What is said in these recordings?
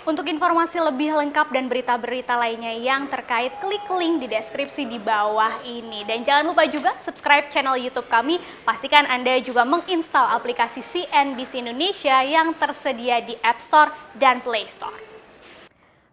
Untuk informasi lebih lengkap dan berita-berita lainnya yang terkait, klik link di deskripsi di bawah ini. Dan jangan lupa juga subscribe channel YouTube kami. Pastikan Anda juga menginstal aplikasi CNBC Indonesia yang tersedia di App Store dan Play Store.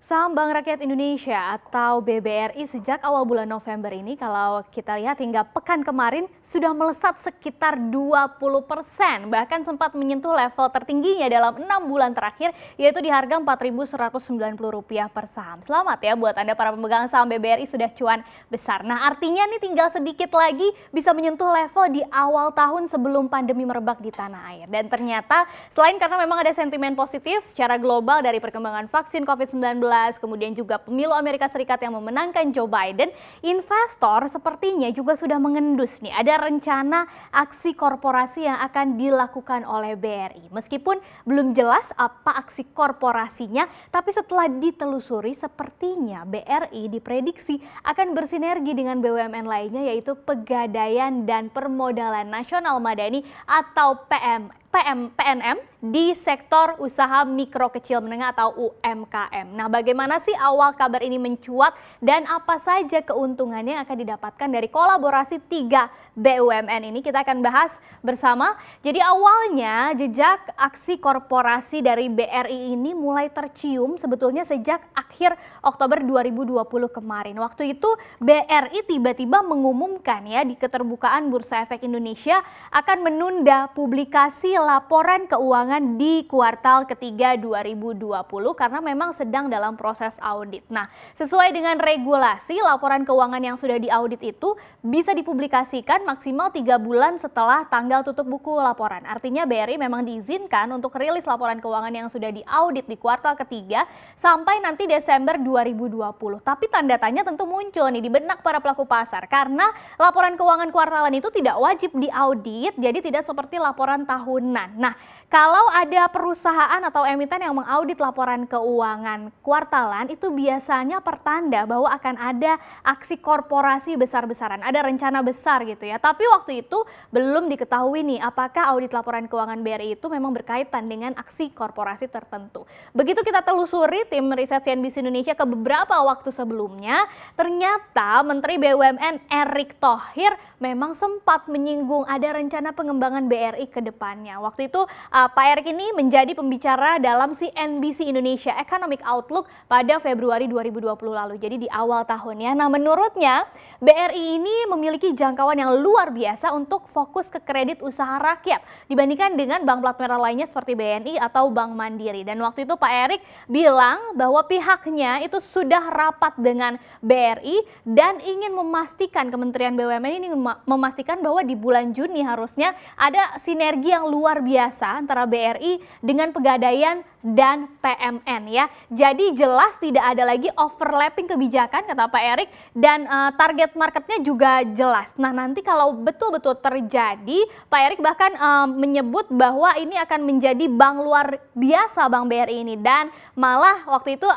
Saham Bank Rakyat Indonesia atau BBRI sejak awal bulan November ini, kalau kita lihat hingga pekan kemarin sudah melesat sekitar 20%. Bahkan sempat menyentuh level tertingginya dalam 6 bulan terakhir, yaitu di harga Rp4.190 per saham. Selamat ya buat Anda para pemegang saham BBRI sudah cuan besar. Nah, artinya nih tinggal sedikit lagi bisa menyentuh level di awal tahun sebelum pandemi merebak di tanah air. Dan ternyata selain karena memang ada sentimen positif secara global dari perkembangan vaksin COVID-19, kemudian juga pemilu Amerika Serikat yang memenangkan Joe Biden, investor sepertinya juga sudah mengendus nih. Ada rencana aksi korporasi yang akan dilakukan oleh BRI. Meskipun belum jelas apa aksi korporasinya, tapi setelah ditelusuri sepertinya BRI diprediksi akan bersinergi dengan BUMN lainnya, yaitu Pegadaian dan Permodalan Nasional Madani atau PNM di sektor usaha mikro kecil menengah atau UMKM. Nah, bagaimana sih awal kabar ini mencuat dan apa saja keuntungannya yang akan didapatkan dari kolaborasi 3 BUMN ini? Kita akan bahas bersama. Jadi awalnya jejak aksi korporasi dari BRI ini mulai tercium sebetulnya sejak akhir Oktober 2020 kemarin. Waktu itu BRI tiba-tiba mengumumkan ya di keterbukaan Bursa Efek Indonesia akan menunda publikasi laporan keuangan di kuartal ketiga 2020 karena memang sedang dalam proses audit. Nah, sesuai dengan regulasi, laporan keuangan yang sudah diaudit itu bisa dipublikasikan maksimal 3 bulan setelah tanggal tutup buku laporan. Artinya BRI memang diizinkan untuk rilis laporan keuangan yang sudah diaudit di kuartal ketiga sampai nanti Desember 2020. Tapi tanda tanya tentu muncul nih di benak para pelaku pasar karena laporan keuangan kuartalan itu tidak wajib diaudit, jadi tidak seperti laporan tahunan. Nah, kalau ada perusahaan atau emiten yang mengaudit laporan keuangan kuartalan, itu biasanya pertanda bahwa akan ada aksi korporasi besar-besaran, ada rencana besar gitu ya. Tapi waktu itu belum diketahui nih apakah audit laporan keuangan BRI itu memang berkaitan dengan aksi korporasi tertentu. Begitu kita telusuri tim riset CNBC Indonesia ke beberapa waktu sebelumnya, ternyata Menteri BUMN Erick Thohir memang sempat menyinggung ada rencana pengembangan BRI ke depannya. Waktu itu Pak Erick ini menjadi pembicara dalam CNBC Indonesia Economic Outlook pada Februari 2020 lalu. Jadi di awal tahun ya. Nah, menurutnya BRI ini memiliki jangkauan yang luar biasa untuk fokus ke kredit usaha rakyat dibandingkan dengan bank plat merah lainnya seperti BNI atau Bank Mandiri. Dan waktu itu Pak Erick bilang bahwa pihaknya itu sudah rapat dengan BRI dan ingin memastikan Kementerian BUMN ini memastikan bahwa di bulan Juni harusnya ada sinergi yang luar biasa antara BRI dengan Pegadaian dan PMN ya. Jadi jelas tidak ada lagi overlapping kebijakan kata Pak Erick dan target marketnya juga jelas. Nah, nanti kalau betul-betul terjadi, Pak Erick bahkan menyebut bahwa ini akan menjadi bank luar biasa Bank BRI ini dan malah waktu itu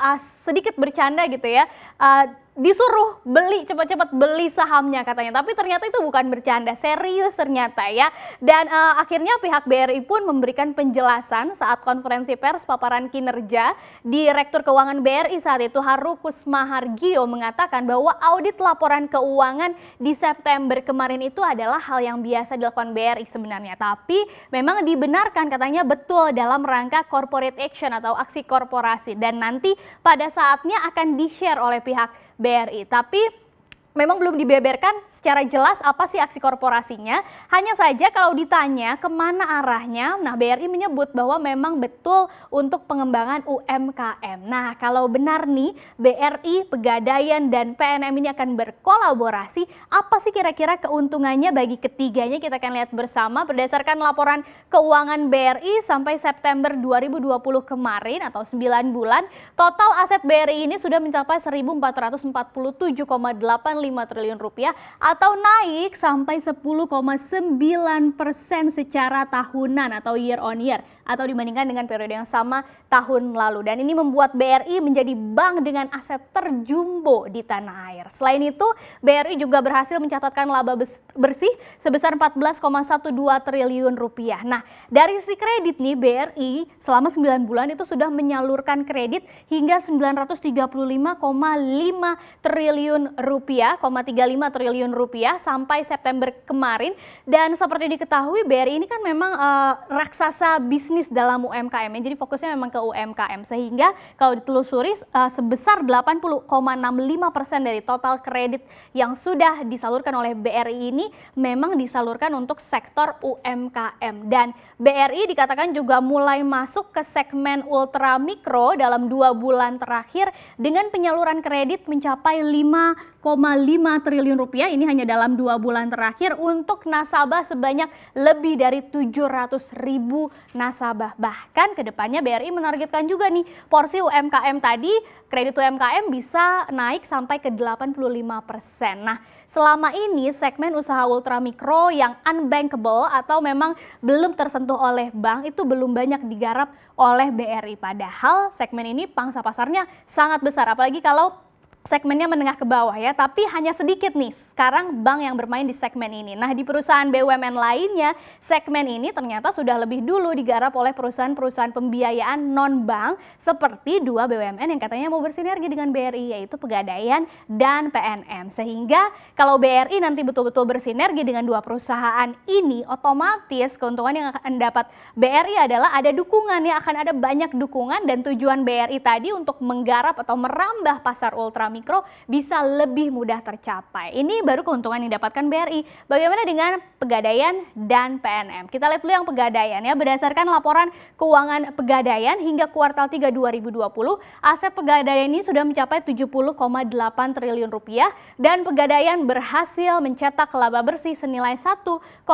sedikit bercanda gitu ya. Disuruh beli cepat-cepat beli sahamnya katanya, tapi ternyata itu bukan bercanda, serius ternyata ya. Dan akhirnya pihak BRI pun memberikan penjelasan saat konferensi pers paparan kinerja. Direktur Keuangan BRI saat itu Heru Kusmahargio mengatakan bahwa audit laporan keuangan di September kemarin itu adalah hal yang biasa dilakukan BRI sebenarnya, tapi memang dibenarkan katanya betul dalam rangka corporate action atau aksi korporasi dan nanti pada saatnya akan di-share oleh pihak BRI. Tapi memang belum dibeberkan secara jelas apa sih aksi korporasinya. Hanya saja kalau ditanya kemana arahnya, nah BRI menyebut bahwa memang betul untuk pengembangan UMKM. Nah, kalau benar nih BRI, Pegadaian, dan PNM ini akan berkolaborasi, apa sih kira-kira keuntungannya bagi ketiganya? Kita akan lihat bersama berdasarkan laporan keuangan BRI sampai September 2020 kemarin atau 9 bulan, total aset BRI ini sudah mencapai 1.447,85 triliun rupiah atau naik sampai 10,9% secara tahunan atau year on year. atau dibandingkan dengan periode yang sama tahun lalu. Dan ini membuat BRI menjadi bank dengan aset terjumbo di tanah air. Selain itu, BRI juga berhasil mencatatkan laba bersih sebesar 14,12 triliun rupiah. Nah, dari sisi kredit nih, BRI selama 9 bulan itu sudah menyalurkan kredit hingga 935,5 triliun rupiah, 35 triliun rupiah sampai September kemarin. Dan seperti diketahui, BRI ini kan memang raksasa bisnis dalam UMKM, jadi fokusnya memang ke UMKM, sehingga kalau ditelusuri sebesar 80,65% dari total kredit yang sudah disalurkan oleh BRI ini memang disalurkan untuk sektor UMKM. Dan BRI dikatakan juga mulai masuk ke segmen ultra mikro dalam 2 bulan terakhir dengan penyaluran kredit mencapai 5,5 triliun rupiah, ini hanya dalam 2 bulan terakhir untuk nasabah sebanyak lebih dari 700.000 nasabah. Bahkan kedepannya BRI menargetkan juga nih porsi UMKM tadi, kredit UMKM bisa naik sampai ke 85%. Nah, selama ini segmen usaha ultramikro yang unbankable atau memang belum tersentuh oleh bank itu belum banyak digarap oleh BRI. Padahal segmen ini pangsa pasarnya sangat besar, apalagi kalau segmennya menengah ke bawah ya, tapi hanya sedikit nih sekarang bank yang bermain di segmen ini. Nah, di perusahaan BUMN lainnya, segmen ini ternyata sudah lebih dulu digarap oleh perusahaan-perusahaan pembiayaan non-bank seperti 2 BUMN yang katanya mau bersinergi dengan BRI, yaitu Pegadaian dan PNM. Sehingga kalau BRI nanti betul-betul bersinergi dengan 2 perusahaan ini, otomatis keuntungan yang akan dapat BRI adalah ada dukungan ya, akan ada banyak dukungan, dan tujuan BRI tadi untuk menggarap atau merambah pasar ultra mikro bisa lebih mudah tercapai. Ini baru keuntungan yang didapatkan BRI. Bagaimana dengan Pegadaian dan PNM? Kita lihat dulu yang Pegadaian ya. Berdasarkan laporan keuangan Pegadaian hingga kuartal 3 2020, aset Pegadaian ini sudah mencapai 70,8 triliun rupiah dan Pegadaian berhasil mencetak laba bersih senilai 1,78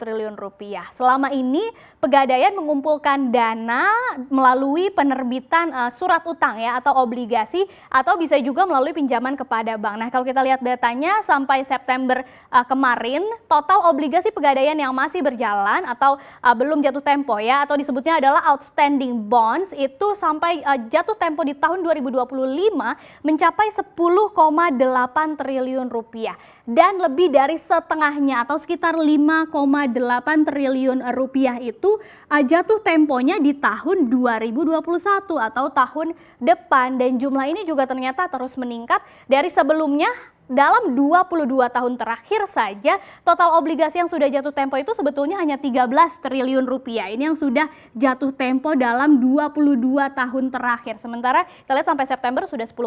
triliun rupiah. Selama ini Pegadaian mengumpulkan dana melalui penerbitan surat utang ya atau obligasi, atau bisa juga melalui pinjaman kepada bank. Nah, kalau kita lihat datanya sampai September kemarin, total obligasi Pegadaian yang masih berjalan atau belum jatuh tempo ya, atau disebutnya adalah outstanding bonds, itu sampai jatuh tempo di tahun 2025 mencapai 10,8 triliun rupiah. Dan lebih dari setengahnya atau sekitar 5,8 triliun rupiah itu jatuh temponya di tahun 2021 atau tahun depan. Dan jumlah ini juga ternyata terus meningkat dari sebelumnya. Dalam 22 tahun terakhir saja, total obligasi yang sudah jatuh tempo itu sebetulnya hanya 13 triliun rupiah. Ini yang sudah jatuh tempo dalam 22 tahun terakhir. Sementara kita lihat sampai September sudah 10,8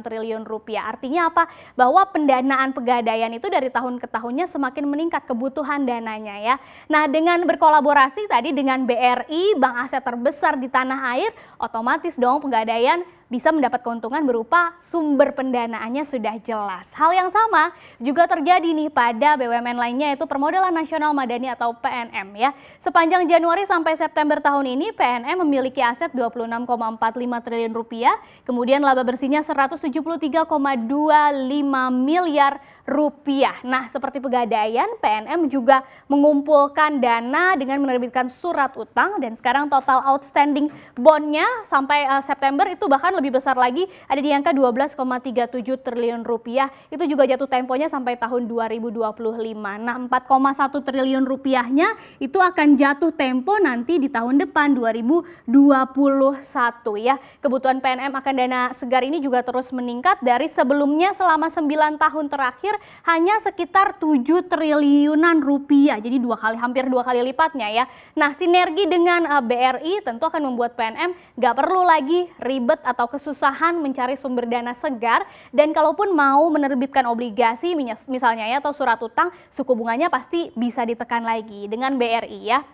triliun rupiah. Artinya apa? Bahwa pendanaan Pegadaian itu dari tahun ke tahunnya semakin meningkat kebutuhan dananya ya. Nah, dengan berkolaborasi tadi dengan BRI, bank aset terbesar di tanah air, otomatis dong Pegadaian bisa mendapat keuntungan berupa sumber pendanaannya sudah jelas. Hal yang sama juga terjadi nih pada BUMN lainnya, yaitu Permodalan Nasional Madani atau PNM ya. Sepanjang Januari sampai September tahun ini PNM memiliki aset 26,45 triliun rupiah, kemudian laba bersihnya 173,25 miliar rupiah. Nah, seperti Pegadaian, PNM juga mengumpulkan dana dengan menerbitkan surat utang, dan sekarang total outstanding bondnya sampai September itu bahkan lebih besar lagi, ada di angka 12,37 triliun rupiah. Itu juga jatuh temponya sampai tahun 2025. Nah, 4,1 triliun rupiahnya itu akan jatuh tempo nanti di tahun depan 2021 ya. Kebutuhan PNM akan dana segar ini juga terus meningkat dari sebelumnya selama 9 tahun terakhir hanya sekitar 7 triliunan rupiah. Jadi hampir dua kali lipatnya ya. Nah, sinergi dengan BRI tentu akan membuat PNM nggak perlu lagi ribet atau kesusahan mencari sumber dana segar, dan kalaupun mau menerbitkan obligasi misalnya ya atau surat utang, suku bunganya pasti bisa ditekan lagi dengan BRI ya.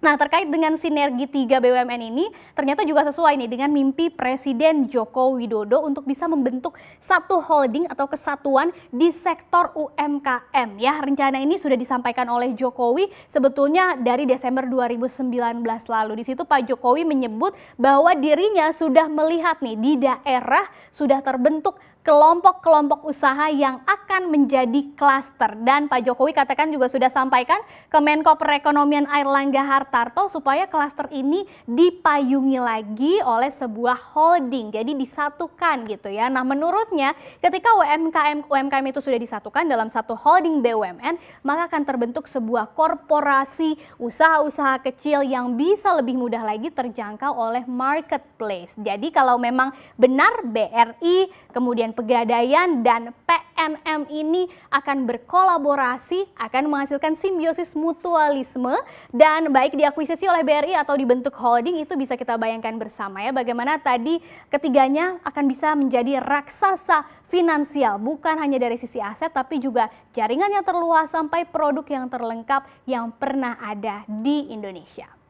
Nah, terkait dengan sinergi 3 BUMN ini ternyata juga sesuai nih dengan mimpi Presiden Joko Widodo untuk bisa membentuk satu holding atau kesatuan di sektor UMKM ya. Rencana ini sudah disampaikan oleh Jokowi sebetulnya dari Desember 2019 lalu. Di situ Pak Jokowi menyebut bahwa dirinya sudah melihat nih di daerah sudah terbentuk kelompok-kelompok usaha yang akan menjadi klaster. Dan Pak Jokowi katakan juga sudah sampaikan ke Menko Perekonomian Airlangga Hartarto supaya klaster ini dipayungi lagi oleh sebuah holding. Jadi disatukan gitu ya. Nah menurutnya ketika UMKM itu sudah disatukan dalam satu holding BUMN, maka akan terbentuk sebuah korporasi usaha-usaha kecil yang bisa lebih mudah lagi terjangkau oleh marketplace. Jadi kalau memang benar BRI, kemudian Pegadaian dan PNM ini akan berkolaborasi, akan menghasilkan simbiosis mutualisme, dan baik diakuisisi oleh BRI atau dibentuk holding itu bisa kita bayangkan bersama ya bagaimana tadi ketiganya akan bisa menjadi raksasa finansial, bukan hanya dari sisi aset tapi juga jaringan yang terluas sampai produk yang terlengkap yang pernah ada di Indonesia.